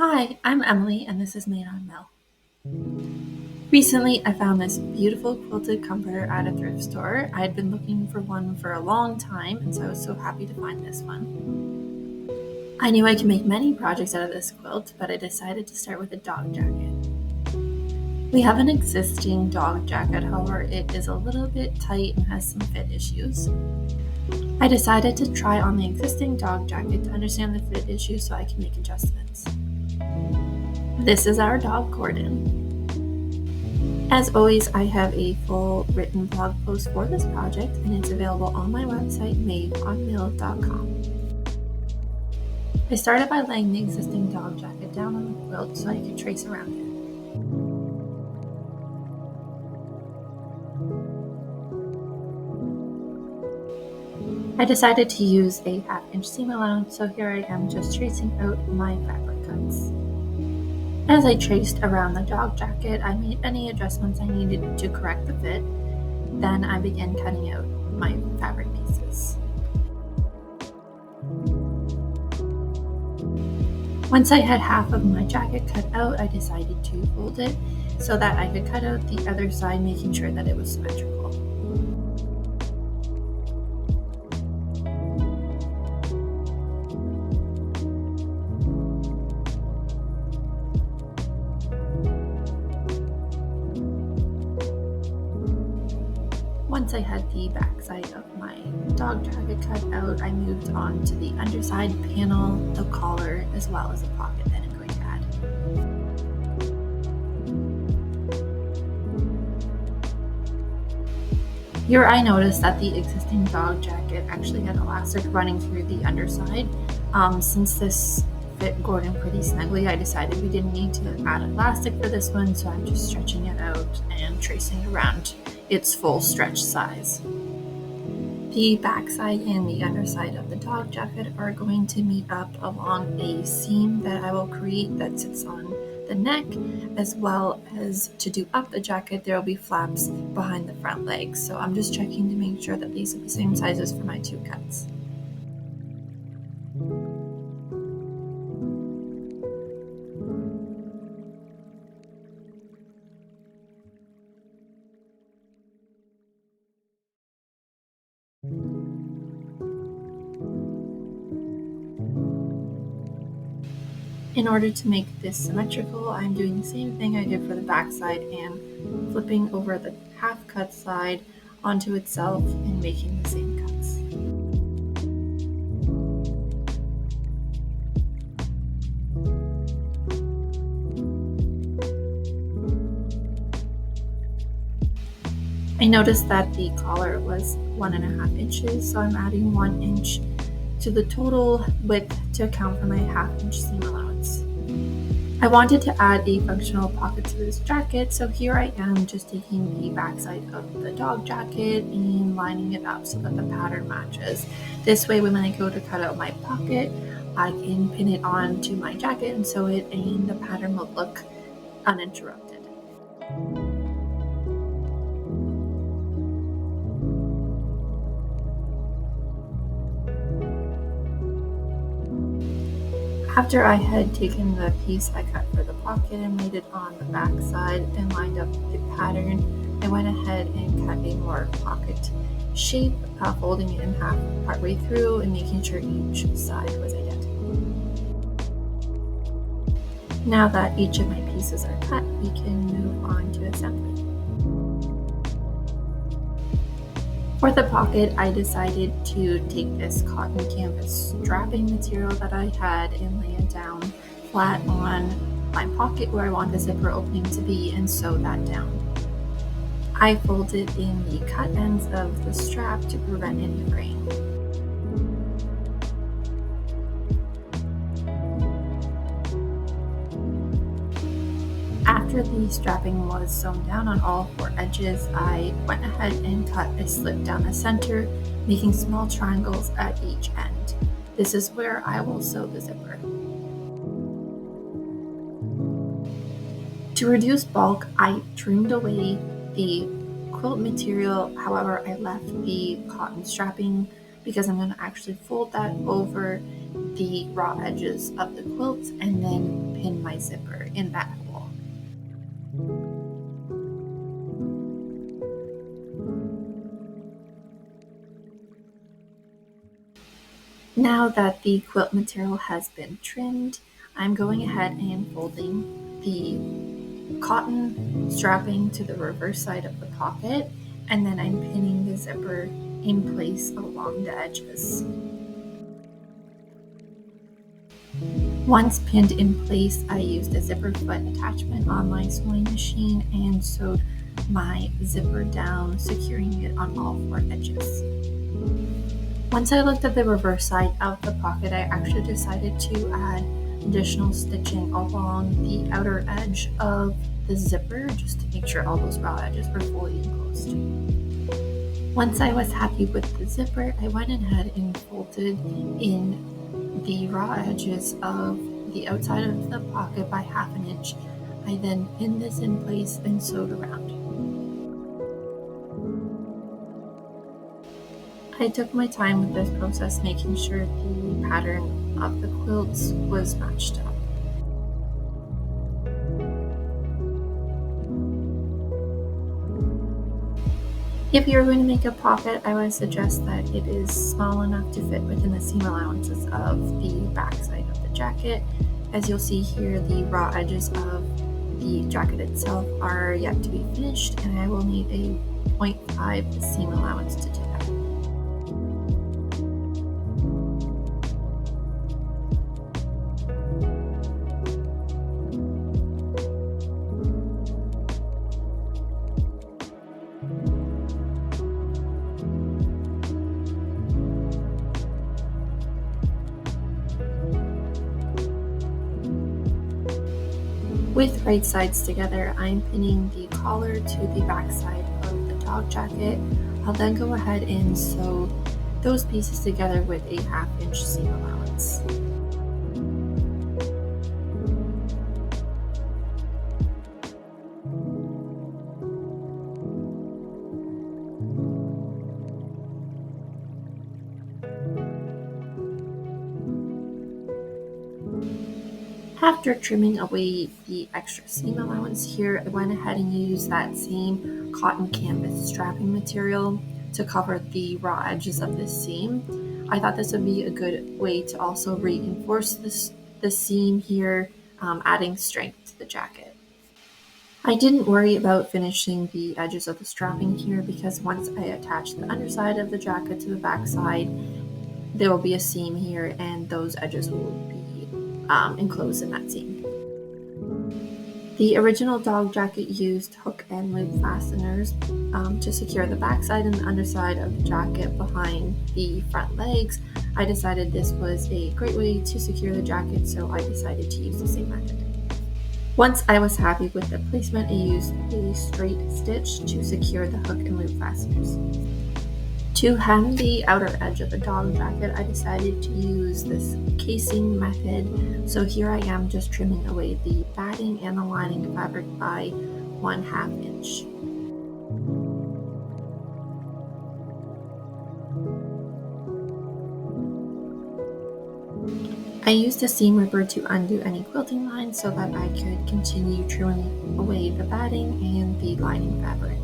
Hi, I'm Emily, and this is Made on Mill. Recently, I found this beautiful quilted comforter at a thrift store. I had been looking for one for a long time, and so I was so happy to find this one. I knew I could make many projects out of this quilt, but I decided to start with a dog jacket. We have an existing dog jacket, however, it is a little bit tight and has some fit issues. I decided to try on the existing dog jacket to understand the fit issues so I can make adjustments. This is our dog, Gordon. As always, I have a full written blog post for this project, and it's available on my website, madeonmill.com. I started by laying the existing dog jacket down on the quilt so I could trace around it. I decided to use a 1/2 inch seam allowance, so here I am just tracing out my fabric cuts. As I traced around the dog jacket, I made any adjustments I needed to correct the fit. Then I began cutting out my fabric pieces. Once I had half of my jacket cut out, I decided to fold it so that I could cut out the other side, making sure that it was symmetrical. Once I had the back side of my dog jacket cut out, I moved on to the underside panel, the collar, as well as a pocket that I'm going to add. Here I noticed that the existing dog jacket actually had elastic running through the underside. Since this fit Gordon pretty snugly, I decided we didn't need to add elastic for this one, so I'm just stretching it out and tracing around its full stretch size. The backside and the underside of the dog jacket are going to meet up along a seam that I will create that sits on the neck, as well as to do up the jacket, there will be flaps behind the front legs. So I'm just checking to make sure that these are the same sizes for my two cuts. In order to make this symmetrical, I'm doing the same thing I did for the back side and flipping over the half cut side onto itself and making the same cuts. I noticed that the collar was 1.5 inches, so I'm adding 1 inch to the total width to account for my 1/2 inch seam allowance. I wanted to add a functional pocket to this jacket, so here I am just taking the backside of the dog jacket and lining it up so that the pattern matches. This way, when I go to cut out my pocket, I can pin it on to my jacket and sew it, and the pattern will look uninterrupted. After I had taken the piece I cut for the pocket and laid it on the back side and lined up the pattern, I went ahead and cut a more pocket shape, folding it in half partway through and making sure each side was identical. Now that each of my pieces are cut, we can move on to assembly. For the pocket, I decided to take this cotton canvas strapping material that I had and lay it down flat on my pocket where I want the zipper opening to be and sew that down. I folded in the cut ends of the strap to prevent any fraying. After the strapping was sewn down on all 4 edges, I went ahead and cut a slit down the center, making small triangles at each end. This is where I will sew the zipper. To reduce bulk, I trimmed away the quilt material, however, I left the cotton strapping because I'm going to actually fold that over the raw edges of the quilt and then pin my zipper in that hole. Now that the quilt material has been trimmed, I'm going ahead and folding the cotton strapping to the reverse side of the pocket, and then I'm pinning the zipper in place along the edges. Once pinned in place, I used a zipper foot attachment on my sewing machine and sewed my zipper down, securing it on all 4 edges. Once I looked at the reverse side of the pocket, I actually decided to add additional stitching along the outer edge of the zipper just to make sure all those raw edges were fully enclosed. Once I was happy with the zipper, I went ahead and folded in the raw edges of the outside of the pocket by 1/2 inch. I then pinned this in place and sewed around. I took my time with this process, making sure the pattern of the quilts was matched up. If you're going to make a pocket, I would suggest that it is small enough to fit within the seam allowances of the back side of the jacket. As you'll see here, the raw edges of the jacket itself are yet to be finished, and I will need a 0.5 seam allowance to do that. With right sides together, I'm pinning the collar to the back side of the dog jacket. I'll then go ahead and sew those pieces together with a 1/2 inch seam allowance. After trimming away the extra seam allowance here, I went ahead and used that same cotton canvas strapping material to cover the raw edges of this seam. I thought this would be a good way to also reinforce the seam here, adding strength to the jacket. I didn't worry about finishing the edges of the strapping here because once I attach the underside of the jacket to the back side, there will be a seam here and those edges will be enclosed in that seam. The original dog jacket used hook and loop fasteners to secure the backside and the underside of the jacket behind the front legs. I decided this was a great way to secure the jacket, so I decided to use the same method. Once I was happy with the placement, I used a straight stitch to secure the hook and loop fasteners. To hem the outer edge of the dog jacket, I decided to use this casing method. So here I am just trimming away the batting and the lining fabric by 1/2 inch. I used a seam ripper to undo any quilting lines so that I could continue trimming away the batting and the lining fabric.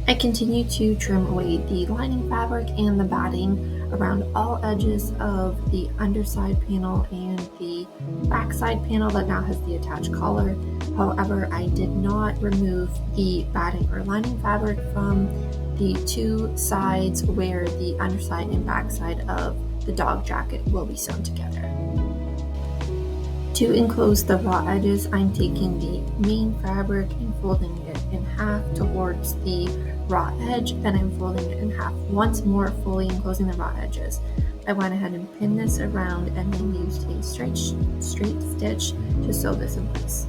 I continue to trim away the lining fabric and the batting around all edges of the underside panel and the backside panel that now has the attached collar. However, I did not remove the batting or lining fabric from the 2 sides where the underside and backside of the dog jacket will be sewn together. To enclose the raw edges, I'm taking the main fabric and folding it in half towards the raw edge, then I'm folding it in half once more, fully enclosing the raw edges. I went ahead and pinned this around and then used a straight stitch to sew this in place.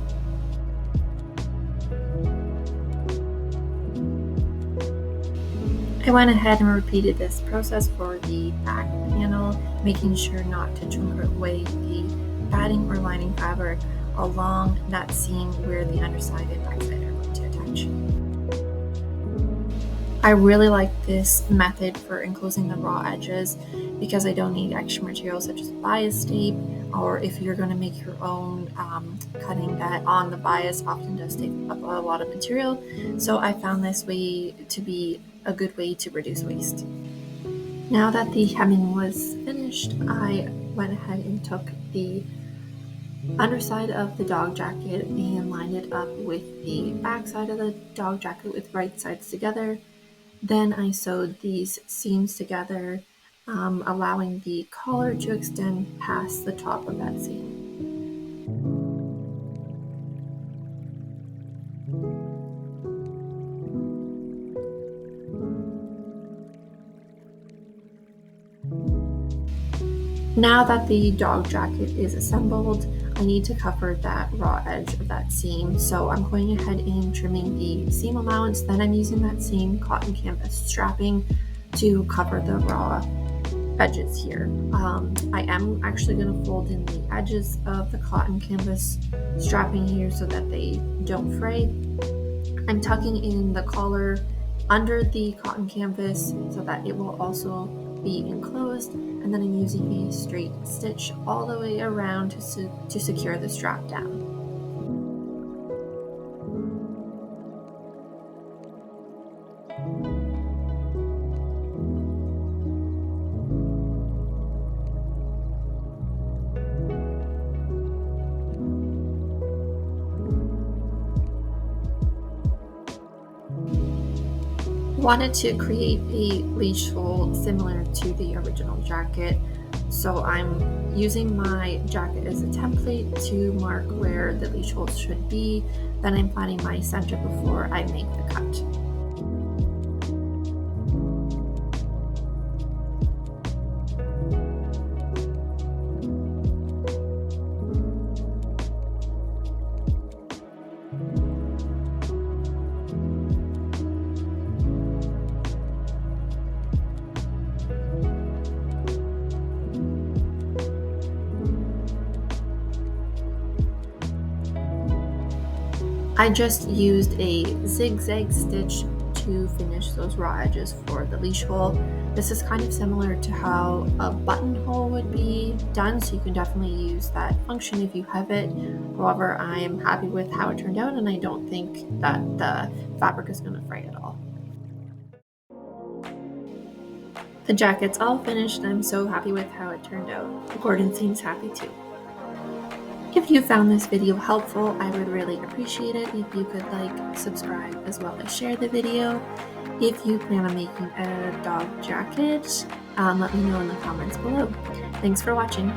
I went ahead and repeated this process for the back panel, making sure not to trim away the batting or lining fabric along that seam where the underside and backside are going to attach. I really like this method for enclosing the raw edges because I don't need extra materials such as bias tape, or if you're going to make your own cutting that on the bias often does take up a lot of material. So I found this way to be a good way to reduce waste. Now that the hemming was finished, I went ahead and took the underside of the dog jacket and lined it up with the back side of the dog jacket with right sides together. Then I sewed these seams together, allowing the collar to extend past the top of that seam. Now that the dog jacket is assembled, I need to cover that raw edge of that seam. So I'm going ahead and trimming the seam allowance. Then I'm using that same cotton canvas strapping to cover the raw edges here. I am actually going to fold in the edges of the cotton canvas strapping here so that they don't fray. I'm tucking in the collar under the cotton canvas so that it will also be enclosed, and then I'm using a straight stitch all the way around to secure the strap down. Wanted to create a leash hole similar to the original jacket, so I'm using my jacket as a template to mark where the leash holes should be. Then I'm planning my center before I make the cut. I just used a zigzag stitch to finish those raw edges for the leash hole. This is kind of similar to how a buttonhole would be done, so you can definitely use that function if you have it. However, I am happy with how it turned out, and I don't think that the fabric is going to fray at all. The jacket's all finished, and I'm so happy with how it turned out. Gordon seems happy too. If you found this video helpful, I would really appreciate it if you could like, subscribe, as well as share the video. If you plan on making a dog jacket, let me know in the comments below. Thanks for watching.